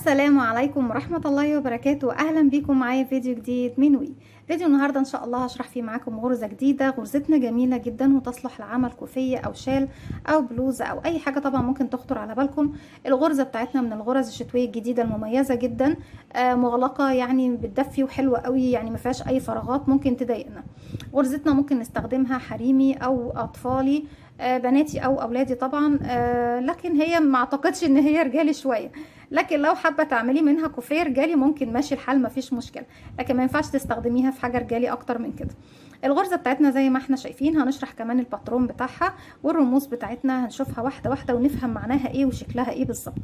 السلام عليكم ورحمة الله وبركاته. أهلا بيكم معايا فيديو جديد من وي. فيديو النهاردة إن شاء الله هشرح فيه معاكم غرزة جديدة. غرزتنا جميلة جدا وتصلح لعمل كوفية أو شال أو بلوزة أو أي حاجة طبعا ممكن تخطر على بالكم. الغرزة بتاعتنا من الغرز الشتوية الجديدة المميزة جدا، مغلقة يعني بتدفي وحلوة قوي، يعني ما فيهاش أي فراغات ممكن تضايقنا. غرزتنا ممكن نستخدمها حريمي أو أطفالي، بناتي او اولادي طبعا، لكن هي ما اعتقدش ان هي رجالي شويه. لكن لو حابه تعملي منها كوفيه رجالي ممكن، ماشي الحال، ما فيش مشكله، لكن ما ينفعش تستخدميها في حاجه رجالي اكتر من كده. الغرزه بتاعتنا زي ما احنا شايفين، هنشرح كمان الباترون بتاعها والرموز بتاعتنا، هنشوفها واحده واحده ونفهم معناها ايه وشكلها ايه بالظبط.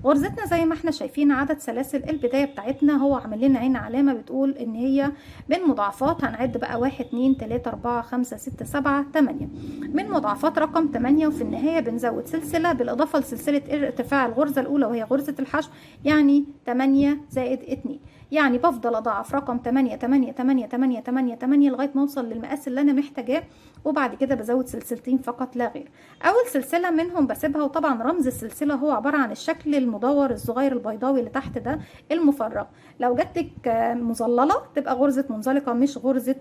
غرزتنا زي ما احنا شايفين عدد سلاسل البدايه بتاعتنا، هو عامل لنا عين علامه بتقول ان هي من مضاعفات. هنعد بقى 1 2 3 4 5 6 7 8 من مضاعفات رقم 8، وفي النهايه بنزود سلسله بالاضافه لسلسله ارتفاع الغرزه الاولى وهي غرزه الحشو، يعني 8 زائد 2. يعني بفضل اضاعف رقم 8 8 8 8 8 8 لغايه ما اوصل للمقاس اللي انا محتاجاه، وبعد كده بزود سلسلتين فقط لا غير. اول سلسله منهم بسيبها، وطبعا رمز السلسله هو عباره عن الشكل المدور الصغير البيضاوي اللي تحت ده المفرغ. لو جاتلك مظلله تبقى غرزه منزلقه مش غرزه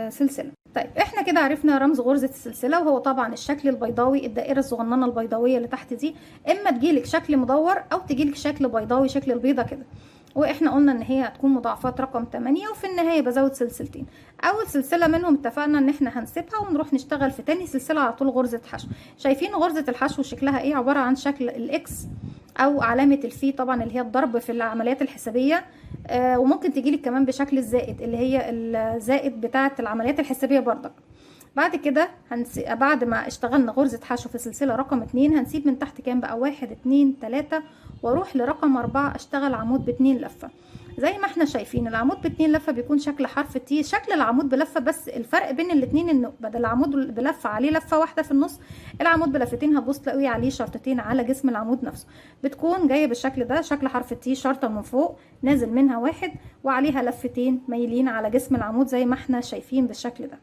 سلسله. طيب احنا كده عرفنا رمز غرزه السلسله، وهو طبعا الشكل البيضاوي، الدائره الصغننه البيضاويه اللي تحت دي، اما تجيلك شكل مدور او تجيلك شكل بيضاوي شكل البيضه كده. واحنا قلنا ان هي هتكون مضاعفات رقم 8، وفي النهايه بزود سلسلتين. اول سلسله منهم اتفقنا ان احنا هنسيبها ونروح نشتغل في تاني سلسله على طول غرزه حشو. شايفين غرزه الحشو شكلها ايه؟ عباره عن شكل الاكس او علامه الفي طبعا، اللي هي الضرب في العمليات الحسابيه، وممكن تجيلك كمان بشكل الزائد اللي هي الزائد بتاعه العمليات الحسابيه برضك. بعد كده بعد ما اشتغلنا غرزة حشو في سلسلة رقم 2، هنسيب من تحت كام بقى؟ 1 2 3، واروح لرقم 4 اشتغل عمود ب2 لفة. زي ما احنا شايفين العمود ب2 لفة بيكون شكل حرف تي، شكل العمود بلفة، بس الفرق بين الاتنين انه بدل العمود بلفة عليه لفة واحدة في النص، العمود بلفتين هتبص تلاقيه عليه شرطتين على جسم العمود نفسه. بتكون جاية بالشكل ده، شكل حرف تي، شرطة من فوق نازل منها واحد وعليها لفتين مايلين على جسم العمود زي ما احنا شايفين بالشكل ده.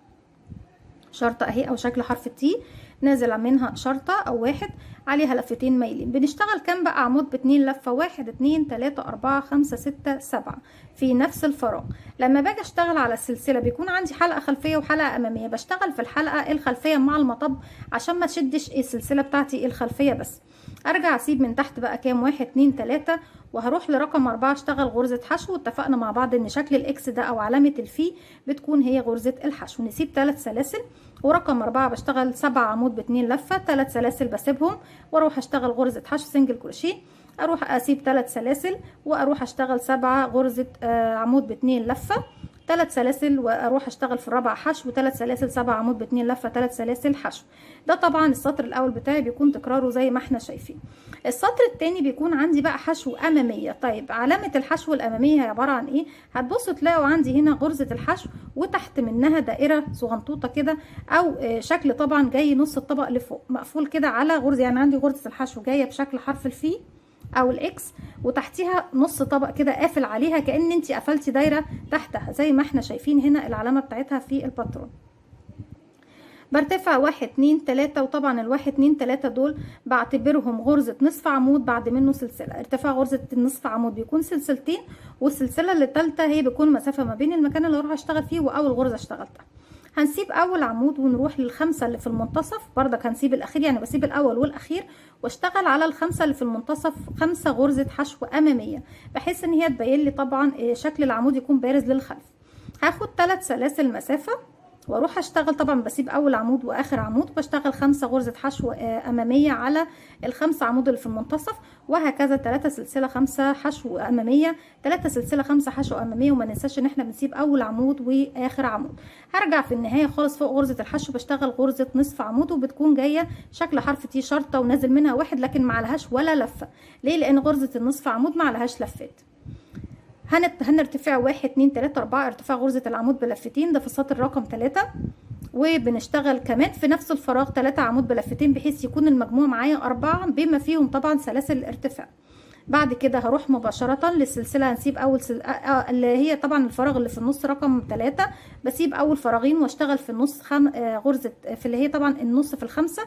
شرطة اهي او شكل حرف التي، نازل منها شرطة او واحد عليها لفتين مايلين. بنشتغل كام بقى عمود باتنين لفة؟ 1 2 3 4 5 6 7 في نفس الفراغ. لما باجي اشتغل على السلسلة بيكون عندي حلقة خلفية وحلقة امامية، بشتغل في الحلقة الخلفية مع المطب عشان ما تشدش السلسلة بتاعتي الخلفية بس. ارجع اسيب من تحت بقى كام؟ 1 2 3، وهروح لرقم 4 اشتغل غرزة حشو. اتفقنا مع بعض ان شكل الاكس ده او علامة الفي بتكون هي غرزة الحشو. نسيب 3 سلاسل، ورقم 4 بشتغل 7 عمود ب2 لفة، 3 سلاسل بسيبهم واروح اشتغل غرزة حشو سنجل كروشيه. اروح اسيب 3 سلاسل واروح اشتغل 7 غرزة عمود ب2 لفة، 3 سلاسل، واروح اشتغل في الرابعه حشو، 3 سلاسل، 7 عمود ب2 لفه، 3 سلاسل حشو. ده طبعا السطر الاول بتاعي بيكون تكراره زي ما احنا شايفين. السطر الثاني بيكون عندي بقى حشو اماميه. طيب علامه الحشو الاماميه هي عباره عن ايه؟ هتبصوا تلاقوا عندي هنا غرزه الحشو وتحت منها دائره صغنطوطه كده، او شكل طبعا جاي نص الطبق لفوق مقفول كده على غرزه، يعني عندي غرزه الحشو جايه بشكل حرف الفي او الاكس، وتحتيها نص طبق كده قافل عليها كأن انتي قفلتي دايره تحتها زي ما احنا شايفين هنا العلامه بتاعتها في الباترون. برتفع 1 2 3، وطبعا ال1 2 3 دول بعتبرهم غرزه نصف عمود بعد منه سلسله. ارتفاع غرزه النصف عمود بيكون سلسلتين، والسلسله اللي الثالثه هي بيكون مسافه ما بين المكان اللي هروح اشتغل فيه واول غرزه اشتغلتها. هنسيب اول عمود ونروح للخمسه اللي في المنتصف، بردك هنسيب الاخير، يعني بسيب الاول والاخير واشتغل على الخمسه اللي في المنتصف 5 غرزه حشو اماميه، بحيث ان هي تبين لي طبعا شكل العمود يكون بارز للخلف. هاخد 3 سلاسل مسافه واروح اشتغل، طبعا بسيب اول عمود واخر عمود، بشتغل 5 غرزه حشو اماميه على ال5 عمود اللي في المنتصف، وهكذا 3 سلسله 5 حشو اماميه، 3 سلسله 5 حشو اماميه. وما ننساش ان احنا بنسيب اول عمود واخر عمود. هرجع في النهايه خالص فوق غرزه الحشو بشتغل غرزه نصف عمود، وبتكون جايه شكل حرف تي، شرطه ونازل منها واحد، لكن ما عليهاش ولا لفه. ليه؟ لان غرزه النصف عمود ما عليهاش لفات. هنرتفع 1 2 3 4 ارتفاع غرزة العمود بلفتين، ده في السطر رقم 3. وبنشتغل كمان في نفس الفراغ 3 عمود بلفتين، بحيث يكون المجموع معايا 4 بما فيهم طبعا سلاسل الارتفاع. بعد كده هروح مباشرة للسلسلة. هنسيب اول اللي هي طبعا الفراغ اللي في النص رقم 3، بسيب اول فراغين واشتغل في النص غرزة، في اللي هي طبعا النص في الخمسة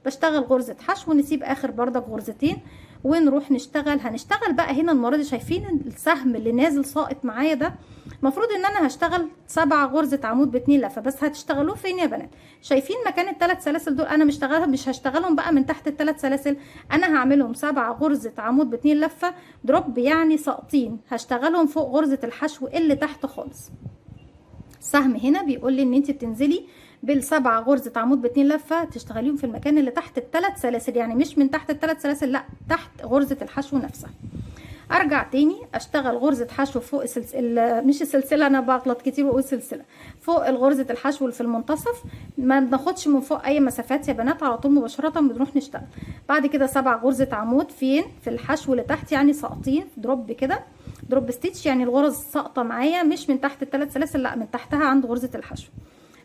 بشتغل غرزة حشو، ونسيب اخر بردك غرزتين، ونروح نشتغل. هنشتغل بقى هنا المره دي، شايفين السهم اللي نازل ساقط معايا ده؟ المفروض ان انا هشتغل 7 غرزه عمود ب2 لفه، بس هتشتغلوه فين يا بنات؟ شايفين مكان الثلاث سلاسل دول؟ انا مش هشتغلهم بقى من تحت الثلاث سلاسل، انا هعملهم 7 غرزه عمود ب2 لفه دروب، يعني ساقطين، هشتغلهم فوق غرزه الحشو اللي تحت خالص. السهم هنا بيقول لي ان انت بتنزلي بال7 غرزه عمود ب2 لفه تشتغليهم في المكان اللي تحت الثلاث سلاسل، يعني مش من تحت الثلاث سلاسل، لا تحت غرزه الحشو نفسها. ارجع تاني اشتغل غرزه حشو فوق السلسله، مش السلسله، انا بغلط كتير واقول سلسله، فوق غرزه الحشو اللي في المنتصف. ما بناخدش من فوق اي مسافات يا بنات، على طول مباشره بنروح نشتغل. بعد كده 7 غرزه عمود فين؟ في الحشو اللي تحت، يعني ساقطين دروب كده، دروب ستيتش، يعني الغرز ساقطه معايا مش من تحت الثلاث سلاسل، لا من تحتها عند غرزه الحشو.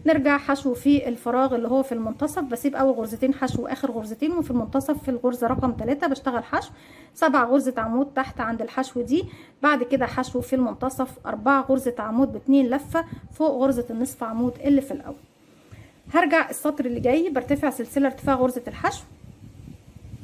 نرجع حشو في الفراغ اللي هو في المنتصف، بسيب اول غرزتين حشو واخر غرزتين، وفي المنتصف في الغرزه رقم 3 بشتغل حشو 7 غرزه عمود تحت عند الحشو دي. بعد كده حشو في المنتصف 4 غرزه عمود ب2 لفه فوق غرزه النصف عمود اللي في الاول. هرجع السطر اللي جاي برتفع سلسله ارتفاع غرزه الحشو،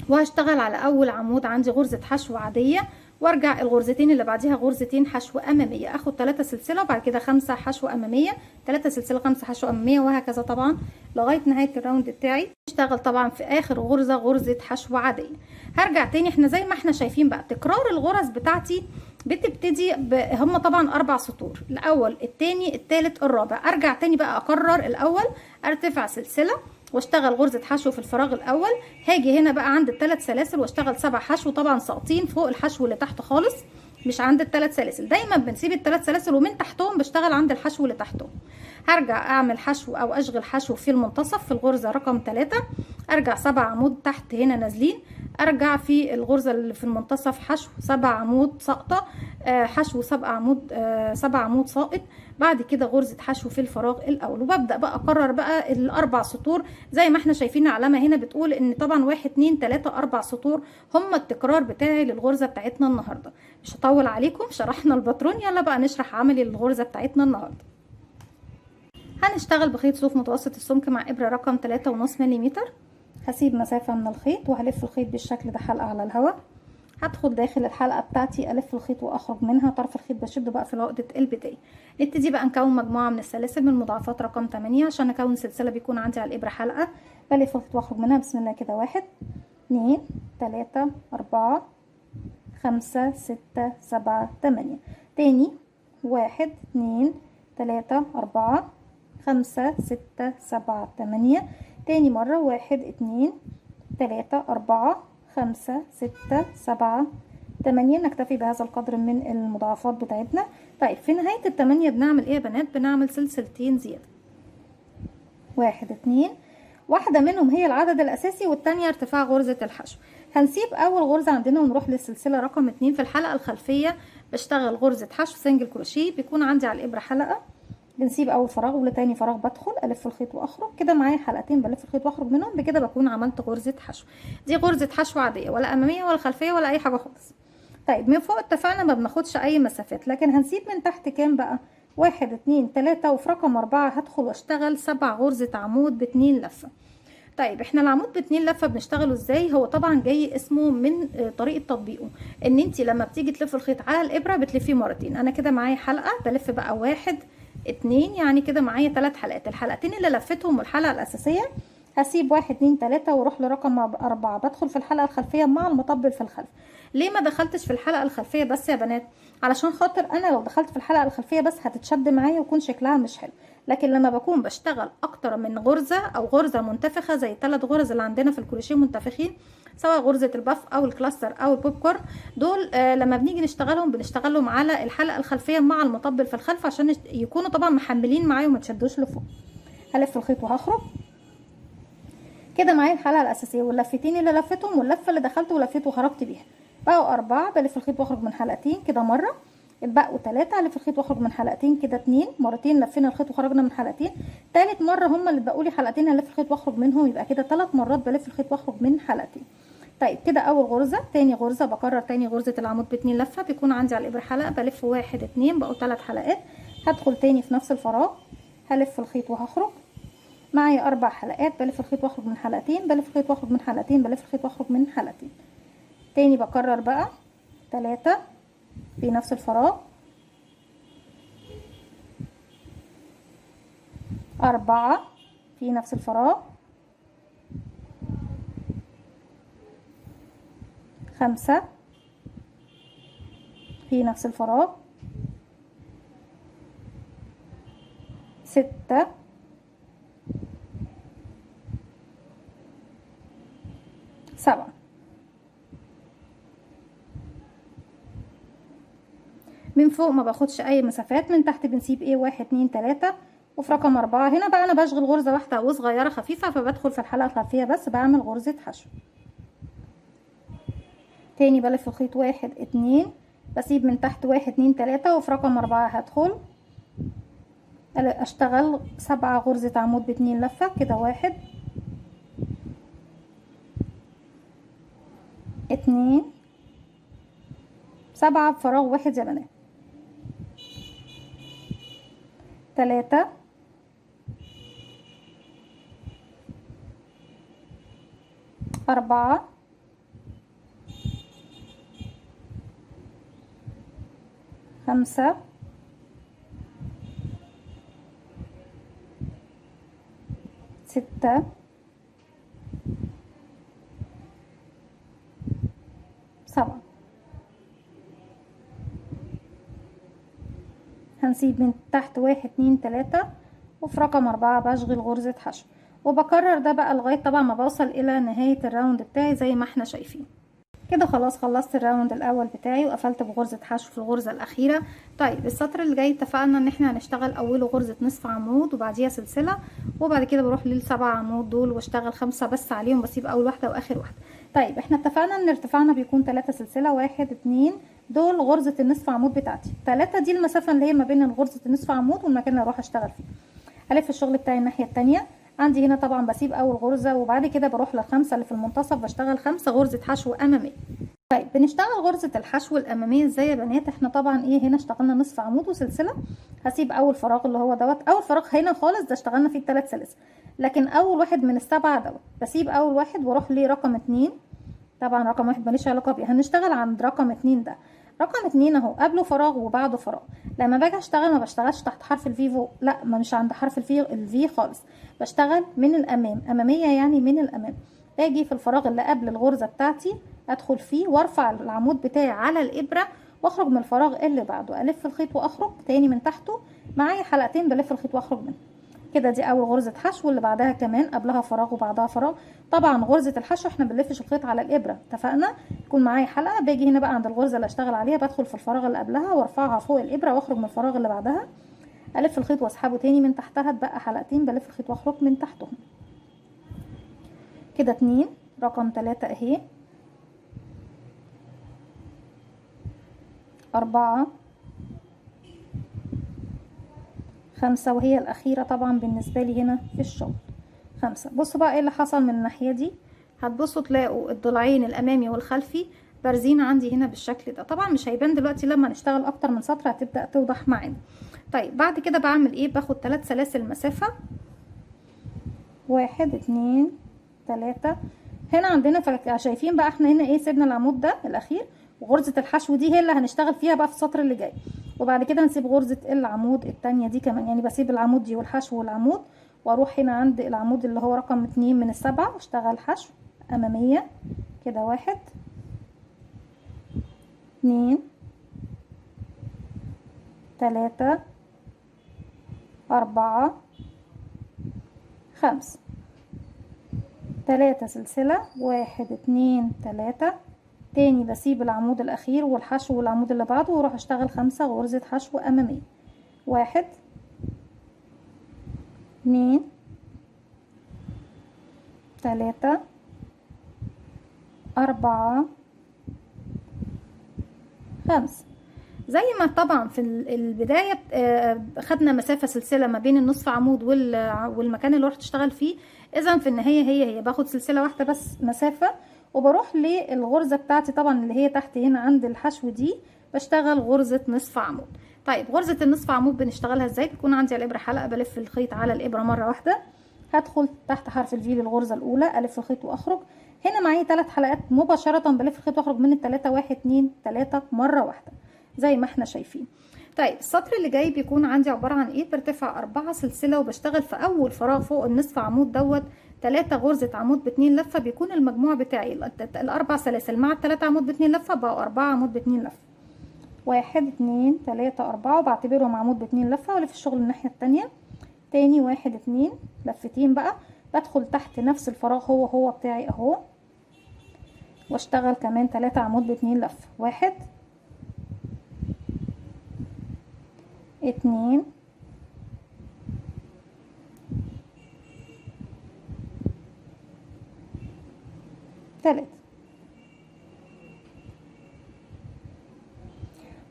وهشتغل على اول عمود عندي غرزه حشو عاديه، وارجع الغرزتين اللي بعديها غرزتين حشو اماميه، اخد 3 سلسله وبعد كده 5 حشو اماميه، 3 سلسله 5 حشو اماميه، وهكذا طبعا لغايه نهايه الراوند بتاعي. اشتغل طبعا في اخر غرزه غرزه حشو عاديه. هرجع تاني، احنا زي ما احنا شايفين بقى تكرار الغرز بتاعتي بتبتدي هم طبعا 4 سطور، الاول التاني التالت الرابع. ارجع تاني بقى اكرر الاول، ارتفع سلسله واشتغل غرزه حشو في الفراغ الاول، هاجي هنا بقى عند الثلاث سلاسل واشتغل 7 حشو طبعا ساقطين فوق الحشو اللي تحت خالص، مش عند الثلاث سلاسل، دايما بنسيب الثلاث سلاسل ومن تحتهم بشتغل عند الحشو اللي تحتهم. هرجع اعمل حشو او اشغل حشو في المنتصف في الغرزه رقم 3، ارجع 7 عمود تحت هنا نازلين، ارجع في الغرزه اللي في المنتصف حشو 7 عمود ساقطه، حشو 7 عمود 7 عمود ساقط، بعد كده غرزه حشو في الفراغ الاول. وببدا بقى اكرر بقى الاربع سطور زي ما احنا شايفين العلامه هنا بتقول ان طبعا 1 2 3 4 سطور هم التكرار بتاعي للغرزه بتاعتنا النهارده. مش هطول عليكم، شرحنا الباترون، يلا بقى نشرح عملي للغرزه بتاعتنا النهارده. هنشتغل بخيط صوف متوسط السمك مع ابره رقم 3.5 ملم. هسيب مسافه من الخيط وهلف الخيط بالشكل ده حلقه على الهواء. هدخل داخل الحلقه بتاعتي، الف الخيط واخرج منها، طرف الخيط بشده بقى في عقده البدايه. نبتدي بقى نكون مجموعه من السلاسل من مضاعفات رقم 8. عشان اكون سلسله بيكون عندي على الابره حلقه، بلف الخيط واخرج منها بسم الله كده، 1 2 3 4 5 6 7 8. تاني 1 2 3 4 5 6 7 8. تاني مرة 1 2 3 4 5 6 7 8. نكتفي بهذا القدر من المضاعفات بتاعتنا. طيب في نهاية ال8 بنعمل ايه يا بنات؟ بنعمل سلسلتين زيادة، 1 2، واحدة منهم هي العدد الأساسي والتانية ارتفاع غرزة الحشو. هنسيب أول غرزة عندنا ونروح للسلسلة رقم 2. في الحلقة الخلفية بشتغل غرزة حشو سنجل كروشيه، بيكون عندي على الإبرة حلقة، بنسيب أول فراغ ولتاني فراغ بدخل ألف الخيط وأخرج، كده معايا حلقتين بلف الخيط وأخرج منهم، بكده بكون عملت غرزة حشو. دي غرزة حشو عادية، ولا أمامية ولا خلفية ولا أي حاجة خالص. طيب من فوق اتفقنا ما بناخدش أي مسافات، لكن هنسيب من تحت كام بقى؟ 1 2 3، وفي رقم 4 هدخل واشتغل 7 غرزة عمود ب2 لفة. طيب احنا العمود ب2 لفه بنشتغله ازاي؟ هو طبعا جاي اسمه من طريقه تطبيقه، ان انت لما بتيجي تلف الخيط على الابره بتلفيه مرتين. انا كده معايا حلقه بلف بقى 1 2، يعني كده معايا 3 حلقات. الحلقتين اللي لفتهم والحلقه الاساسيه هسيب 1 2 3 واروح لرقم 4، بدخل في الحلقه الخلفيه مع المطبل في الخلف. ليه ما دخلتش في الحلقه الخلفيه بس يا بنات؟ علشان خاطر انا لو دخلت في الحلقه الخلفيه بس هتتشد معايا ويكون شكلها مش حلو. لكن لما بكون بشتغل اكتر من غرزه او غرزه منتفخه زي ال3 غرز اللي عندنا في الكروشيه منتفخين، سواء غرزه البف او الكلاستر او البوب كورن، دول لما بنيجي بنشتغلهم على الحلقه الخلفيه مع المطبل في الخلف عشان يكونوا طبعا محملين معايا وما تشدوش لفوق. هلف الخيط وهخرج كده معايا الحلقه الاساسيه واللفتين اللي لفتهم واللفه اللي دخلت ولفيت وخرجت بيها، بقوا 4. بلف الخيط واخرج من حلقتين كده مره، اتبقوا 3. الف الخيط واخرج من حلقتين كده 2 مرتين، لفينا الخيط وخرجنا من حلقتين. تالت مره هم اللي اتبقوا لي حلقتين هلف الخيط واخرج منهم، يبقى كده 3 مرات بلف الخيط واخرج من حلقتين. طيب كده اول غرزه. تاني غرزه بكرر تاني غرزه العمود ب2 لفه، بيكون عندي على الابره حلقه، بلف 1 2 بقوا 3 حلقات. هدخل تاني في نفس الفراغ، هلف الخيط وهخرج معايا 4 حلقات، بلف الخيط واخرج من حلقتين، بلف الخيط واخرج من حلقتين، بلف الخيط واخرج من حلقتين. تاني بكرر بقى 3 في نفس الفراغ، 4 في نفس الفراغ، 5 في نفس الفراغ، 6 7. من فوق ما باخدش اي مسافات، من تحت بنسيب ايه 1 2 3. وفي رقم 4 هنا بقى انا بشغل غرزة واحدة او صغيرة خفيفة، فبدخل في الحلقة الخلفية بس بعمل غرزة حشو. تاني بلف الخيط 1 2، بسيب من تحت 1 2 3، وفي رقم 4 هدخل اشتغل 7 غرزة عمود ب2 لفة كده. 1 2 7 بفراغ واحد يا بنات، 3 4 5 6 7. هنسيب من تحت 1 2 3، وفي رقم 4 بشغل غرزة حشو، وبكرر ده بقى لغاية طبعا ما بوصل الى نهاية الراوند بتاعي زي ما احنا شايفين كده. خلاص خلصت الراوند الاول بتاعي وقفلت بغرزة حشو في الغرزة الاخيرة. طيب السطر اللي جاي اتفقنا ان احنا هنشتغل اوله غرزة نصف عمود وبعديها سلسلة، وبعد كده بروح لل7 عمود دول واشتغل 5 بس عليهم، بسيب اول واحدة واخر واحدة. طيب احنا اتفقنا ان ارتفاعنا بيكون 3 سلسلة، 1 2 دول غرزة النصف عمود بتاعتي، 3 دي المسافة اللي هي ما بين غرزة النصف عمود والمكان اللي هروح اشتغل فيه. هلف الشغل بتاعي الناحية التانية. عندي هنا طبعا بسيب اول غرزة، وبعد كده بروح لل5 اللي في المنتصف بشتغل 5 غرزة حشو امامية. طيب بنشتغل غرزة الحشو الامامية ازاي يا بنات؟ احنا طبعا ايه هنا اشتغلنا نصف عمود وسلسلة، هسيب اول فراغ اللي هو دوت، اول فراغ هنا خالص ده اشتغلنا فيه ال3 سلاسل، لكن اول واحد من ال7 دوت بسيب اول واحد واروح لرقم 2. طبعا رقم 1 ماليش علاقة بيه، هنشتغل عند رقم 2 ده. رقم 2 اهو قبله فراغ وبعده فراغ. لما باجي اشتغل ما بشتغلش تحت حرف الفي فوق، لا ما مش عند حرف الفي خالص، بشتغل من الامام، امامية يعني من الامام. باجي في الفراغ اللي قبل الغرزة بتاعتي ادخل فيه وارفع العمود بتاعي على الابرة واخرج من الفراغ اللي بعده، الف الخيط واخرج تاني من تحته، معايا حلقتين بلف الخيط واخرج منه كده. دي اول غرزة حشو، واللي بعدها كمان قبلها فراغ وبعدها فراغ. طبعا غرزة الحشو احنا بنلفش الخيط على الابرة، اتفقنا؟ يكون معايا حلقة، باجي هنا بقى عند الغرزة اللي اشتغل عليها بدخل في الفراغ اللي قبلها وارفعها فوق الابرة واخرج من الفراغ اللي بعدها، الف الخيط واسحبه تاني من تحتها، اتبقى حلقتين بلف الخيط واخرج من تحتهم كده. 2 رقم 3 اهي، 4 5 وهي الاخيرة طبعا بالنسبة لي هنا في الشغل 5. بصوا بقى ايه اللي حصل من الناحية دي، هتبصوا تلاقوا الضلعين الامامي والخلفي بارزين عندي هنا بالشكل ده. طبعا مش هيبان دلوقتي، لما نشتغل اكتر من سطر هتبدأ توضح معانا. طيب بعد كده بعمل ايه؟ باخد 3 سلاسل مسافة، 1 2 3. هنا عندنا شايفين بقى احنا هنا ايه، سيبنا العمود ده الاخير، وغرزة الحشو دي هي اللي هنشتغل فيها بقى في السطر اللي جاي، وبعد كده نسيب غرزة العمود التانية دي كمان، يعني بسيب العمود دي والحشو والعمود، واروح هنا عند العمود اللي هو رقم 2 من ال7 واشتغل حشو امامية كده. 1 2 3 4 5. 3 سلسلة، 1 2 3. تاني بسيب العمود الاخير والحشو والعمود اللي بعده واروح اشتغل 5 غرزة حشو امامية. 1 2 3 4 5. زي ما طبعا في البداية خدنا مسافة سلسلة ما بين النصف عمود والمكان اللي رحت اشتغل فيه، اذا في النهاية هي باخد سلسلة واحدة بس مسافة، وبروح للغرزة بتاعتي طبعا اللي هي تحت هنا عند الحشو دي بشتغل غرزة نصف عمود. طيب غرزة النصف عمود بنشتغلها ازاي؟ بيكون عندي الابرة حلقة، بلف الخيط على الابرة مرة واحدة، هدخل تحت حرف الفي للغرزة الاولى، الف الخيط واخرج. هنا معايا 3 حلقات مباشره بلف الخيط واخرج من التلاتة، 1 2 3 مره واحده زي ما احنا شايفين. طيب السطر اللي جاي بيكون عندي عباره عن ايه؟ برتفع 4 سلسله وبشتغل في اول فراغ فوق النصف عمود دوت 3 غرزه عمود ب2 لفه. بيكون المجموع بتاعي الاربع سلاسل مع ال3 عمود ب2 لفه بقوا 4 عمود ب2 لفه. 1 2 3 4 وبعتبرهم عمود ب2 لفه والف الشغل الناحيه التانيه. تاني 1 2 لفتين بقى، بدخل تحت نفس الفراغ هو بتاعي اهو، واشتغل كمان 3 عمود ب2 لفه. 1 2 3.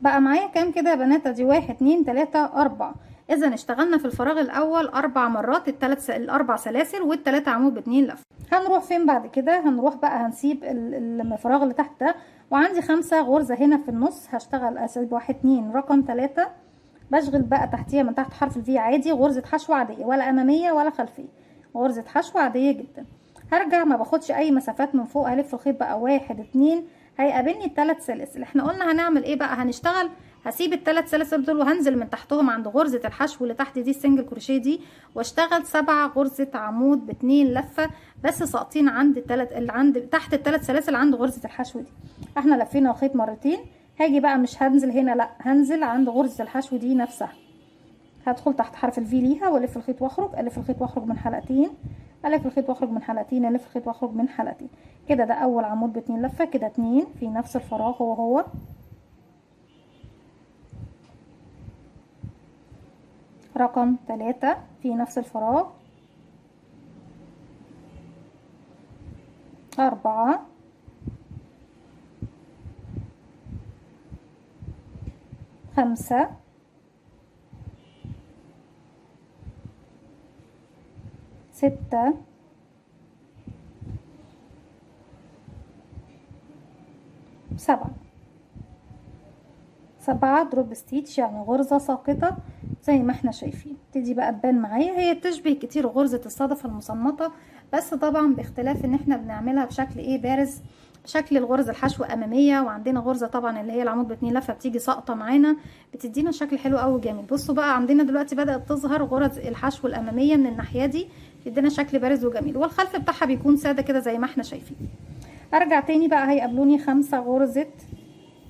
بقى معايا كام كده يا بنات؟ ادي 1 2 3 4. اذا اشتغلنا في الفراغ الاول 4 مرات الاربع سلاسل والثلاثه عمود ب2 لفه. هنروح فين بعد كده؟ هنروح بقى هنسيب الفراغ اللي تحت ده، وعندي 5 غرزه هنا في النص هشتغل اسيب 1 2 رقم 3. بشغل بقى تحتيها من تحت حرف الفي عادي غرزه حشو عاديه، ولا اماميه ولا خلفيه، غرزه حشو عاديه جدا. هرجع ما باخدش اي مسافات من فوق، هلف الخيط بقى 1 2 هيقابلني الثلاث سلاسل. احنا قلنا هنعمل ايه بقى؟ هنشتغل هسيب الثلاث سلاسل دول وهنزل من تحتهم عند غرزه الحشو اللي تحت دي السنجل كروشيه دي، واشتغل 7 غرزه عمود ب2 لفه بس ساقطين عند اللي عند تحت الثلاث سلاسل عند غرزه الحشو دي. احنا لفينا الخيط مرتين، هاجي بقى مش هنزل هنا، لا هنزل عند غرزه الحشو دي نفسها، هدخل تحت حرف الفي ليها والف الخيط واخرج، الف الخيط واخرج من حلقتين، الف الخيط واخرج من حلقتين، الف الخيط واخرج من حلقتين. كده ده اول عمود ب2 لفه. كده 2 في نفس الفراغ هو رقم 3 في نفس الفراغ. 4 5 6 7. 7 دروب ستيتش يعني غرزة ساقطة زي ما احنا شايفين. تدي بقى تبان معايا، هي تشبه كتير غرزة الصدفة المصنطة، بس طبعا باختلاف ان احنا بنعملها بشكل ايه؟ بارز، شكل الغرزة الحشو امامية، وعندنا غرزة طبعا اللي هي العمود ب2 لفة بتيجي ساقطة معانا، بتدينا شكل حلو قوي جميل. بصوا بقى عندنا دلوقتي بدأت تظهر غرز الحشو الامامية من الناحية دي، بتدينا شكل بارز وجميل، والخلف بتاعها بيكون سادة كده زي ما احنا شايفين. ارجع تاني بقى، هيقابلوني 5 غرزة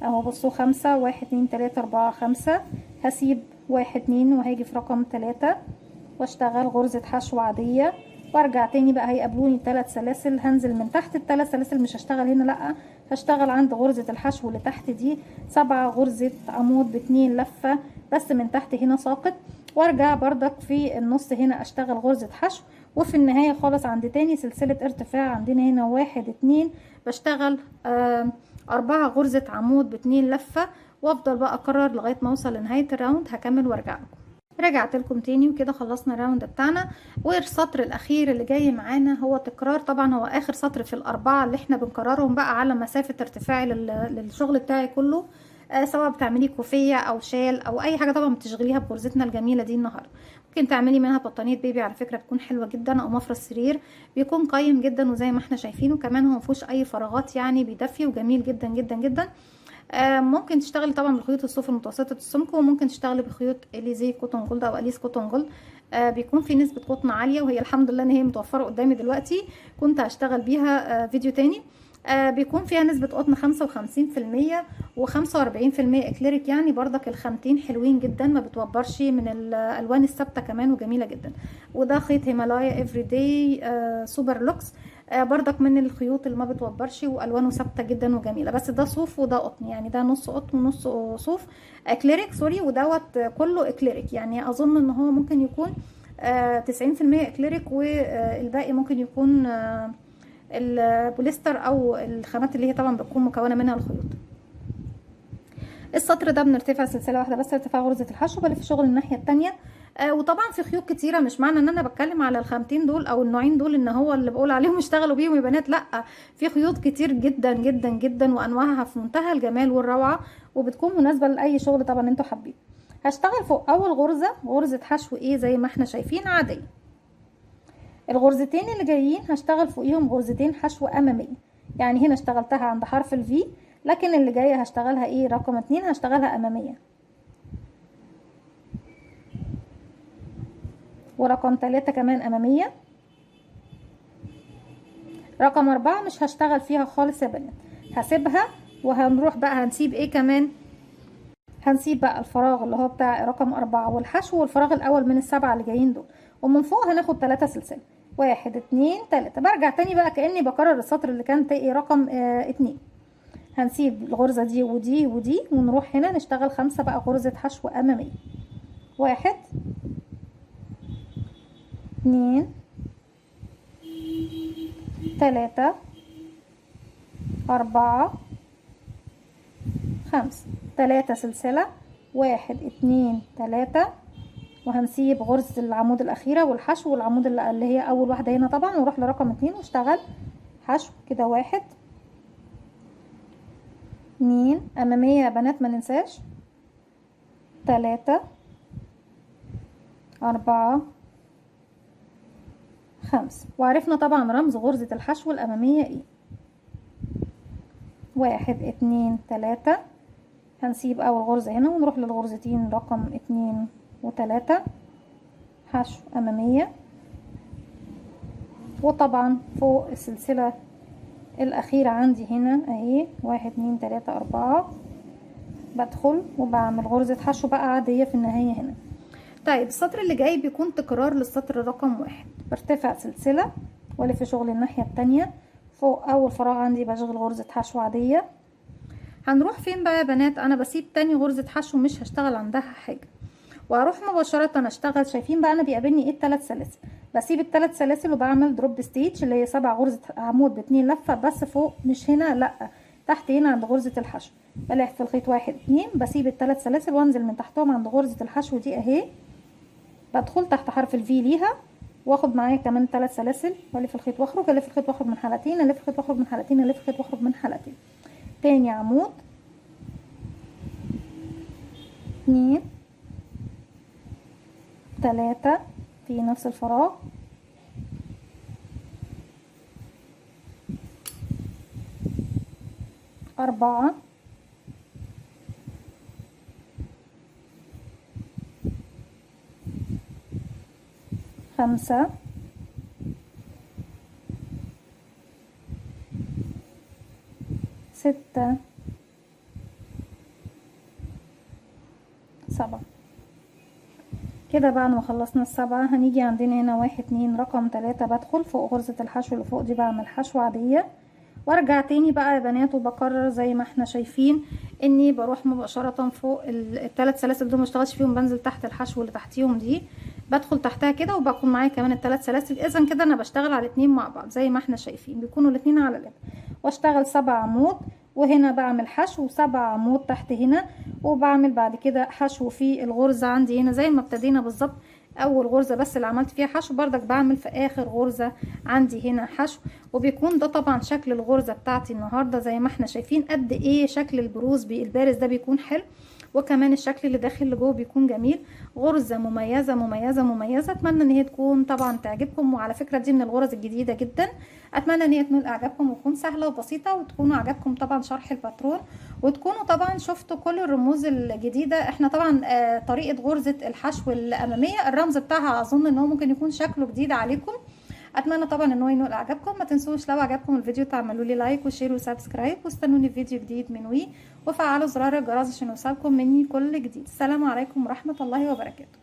اهو. بصوا 5 1 2 3 4 5. هسيب 1 2 وهاجي في رقم 3 واشتغل غرزة حشو عادية، وارجع تاني بقى هيقابلوني 3 سلاسل. هنزل من تحت ال3 سلاسل، مش هشتغل هنا، لا هشتغل عند غرزة الحشو اللي تحت دي 7 غرزة عمود ب2 لفة بس من تحت هنا ساقط، وارجع بردك في النص هنا اشتغل غرزة حشو، وفي النهاية خالص عند تاني سلسلة ارتفاع عندنا هنا 1 2 بشتغل 4 غرزة عمود ب2 لفة، وافضل بقى اكرر لغاية ما اوصل لنهاية الراوند. هكمل وارجع لكم. رجعت لكم تاني وكده خلصنا الراوند بتاعنا، والسطر الاخير اللي جاي معانا هو تكرار. طبعا هو اخر سطر في الاربعة اللي احنا بنكررهم بقى على مسافة ارتفاعي للشغل بتاعي كله، سواء بتعملي كوفية او شال او اي حاجة طبعا بتشغليها بغرزتنا الجميلة دي النهاردة. ممكن تعملي منها بطانية بيبي على فكرة بتكون حلوة جدا، او مفرش سرير بيكون قيم جدا، وزي ما احنا شايفين وكمان هو مفيهوش اي فراغات، يعني بيدفي وجميل جدا جدا جدا. ممكن تشتغلي طبعا بخيوط الصوف المتوسطه السمك، وممكن تشتغلي بخيوط اليزي كوتون جولد او اليس كوتون جولد. بيكون في نسبه قطن عاليه، وهي الحمد لله ان هي متوفره قدامي دلوقتي، كنت هشتغل بيها فيديو تاني. بيكون فيها نسبه قطن 55% و45% اكليريك، يعني بردك الخامتين حلوين جدا، ما بتوبرش من الالوان الثابته كمان وجميله جدا. وده خيط هيمالايا افري داي سوبر لوكس، بردك من الخيوط اللي ما بتوبرش والوانه ثابته جدا وجميله، بس ده صوف وده قطن، يعني ده نص قطن ونص صوف اكليريك سوري، ودوت كله اكليريك، يعني اظن ان هو ممكن يكون 90% اكليريك، والباقي ممكن يكون البوليستر او الخامات اللي هي طبعا بتكون مكونه منها الخيوط. السطر ده بنرتفع سلسله واحده بس ارتفاع غرزه الحشو، بلف شغل الناحيه التانية. وطبعا في خيوط كتيره، مش معنى ان انا بتكلم على الخامتين دول او النوعين دول ان هو اللي بقول عليهم اشتغلوا بيهم يا بنات، لا، في خيوط كتير جدا جدا جدا وانواعها في منتهى الجمال والروعه، وبتكون مناسبه لاي شغل طبعا انتوا حابين. هشتغل فوق اول غرزه حشو ايه زي ما احنا شايفين عاديه. الغرزتين اللي جايين هشتغل فوقيهم غرزتين حشو اماميه، يعني هنا اشتغلتها عند حرف الفي، لكن اللي جايه هشتغلها ايه رقم 2 هشتغلها اماميه، ورقم 3 كمان اماميه، رقم 4 مش هشتغل فيها خالص يا بنات، هسيبها. وهنروح بقى هنسيب ايه كمان، هنسيب بقى الفراغ اللي هو بتاع رقم 4 والحشو والفراغ الاول من السبعه اللي جايين دول، ومن فوق هناخد 3 سلسله، 1 2 3. برجع تاني بقى كاني بكرر السطر اللي كان رقم 2. هنسيب الغرزه دي ودي ودي، ونروح هنا نشتغل 5 بقى غرزه حشو اماميه، 1 2 3 4 5. 3 سلسلة، 1 2 3، وهنسيب غرزة العمود الأخيرة والحشو والعمود اللي هي أول واحدة هنا طبعا، ونروح لرقم 2 واشتغل حشو كده، 1 2 أمامية يا بنات ما ننساش، 3 4 5. وعرفنا طبعا رمز غرزة الحشو الأمامية ايه، 1 2 3. هنسيب اول غرزة هنا ونروح للغرزتين رقم 2 و3 حشو امامية، وطبعا فوق السلسلة الاخيرة عندي هنا اهي 1 2 3 4 بدخل وبعمل غرزة حشو بقى عادية في النهاية هنا. طيب السطر اللي جاي بيكون تكرار للسطر رقم 1، برتفع سلسلة والف شغل الناحية التانية، فوق اول فراغ عندي بشغل غرزة حشو عادية. هنروح فين بقى يا بنات، انا بسيب تاني غرزة حشو مش هشتغل عندها حاجة، واروح مباشرة اشتغل. شايفين بقى انا بيقابلني ايه ال3 سلاسل، بسيب ال3 سلاسل وبعمل دروب ستيتش اللي هي 7 غرزة عمود ب2 لفة، بس فوق مش هنا لا تحت هنا عند غرزة الحشو، بلف في الخيط 1 2 بسيب ال3 سلاسل وانزل من تحتهم عند غرزة الحشو دي اهي، بدخل تحت حرف الفي ليها واخد معايا كمان 3 سلاسل والف الخيط واخرج، الف الخيط واخرج من حلقتين، الف الخيط واخرج من حلقتين، الف الخيط واخرج من حلقتين، تاني عمود 2 3 في نفس الفراغ، 4 5 6 7. كده بعد ما خلصنا ال7 هنيجي عندنا هنا 1 2 رقم 3 بدخل فوق غرزة الحشو اللي فوق دي بعمل حشو عادية، وارجع تاني بقى يا بنات وبكرر زي ما احنا شايفين اني بروح مباشرة فوق ال3 سلاسل دول مشتغلش فيهم، بنزل تحت الحشو اللي تحتيهم دي بدخل تحتها كده وبكون معايا كمان ال3 سلاسل. اذا كده انا بشتغل على 2 مع بعض زي ما احنا شايفين بيكونوا الاتنين على الاب، واشتغل 7 عمود وهنا بعمل حشو 7 عمود تحت هنا، وبعمل بعد كده حشو في الغرزة عندي هنا زي ما ابتدينا بالظبط، اول غرزة بس اللي عملت فيها حشو بردك بعمل في اخر غرزة عندي هنا حشو. وبيكون ده طبعا شكل الغرزة بتاعتي النهاردة زي ما احنا شايفين قد ايه شكل البروز البارز ده بيكون حلو، وكمان الشكل اللي داخل لجوه بيكون جميل. غرزة مميزة مميزة مميزة، اتمنى ان هي تكون طبعا تعجبكم، وعلى فكرة دي من الغرز الجديدة جدا، اتمنى ان هي تنول اعجابكم وتكون سهلة وبسيطة، وتكونوا عجبكم طبعا شرح الباترون، وتكونوا طبعا شفتوا كل الرموز الجديدة. احنا طبعا طريقة غرزة الحشو الامامية الرمز بتاعها اظن ان هو ممكن يكون شكله جديد عليكم، اتمنى طبعا ان هو ينول اعجابكم. ما تنسوش لو عجبكم الفيديو تعملوا لي لايك وشير وسبسكرايب، واستنوني في فيديو جديد من وي، وفعلوا زرار الجرس عشان يوصلكم مني كل جديد. السلام عليكم ورحمة الله وبركاته.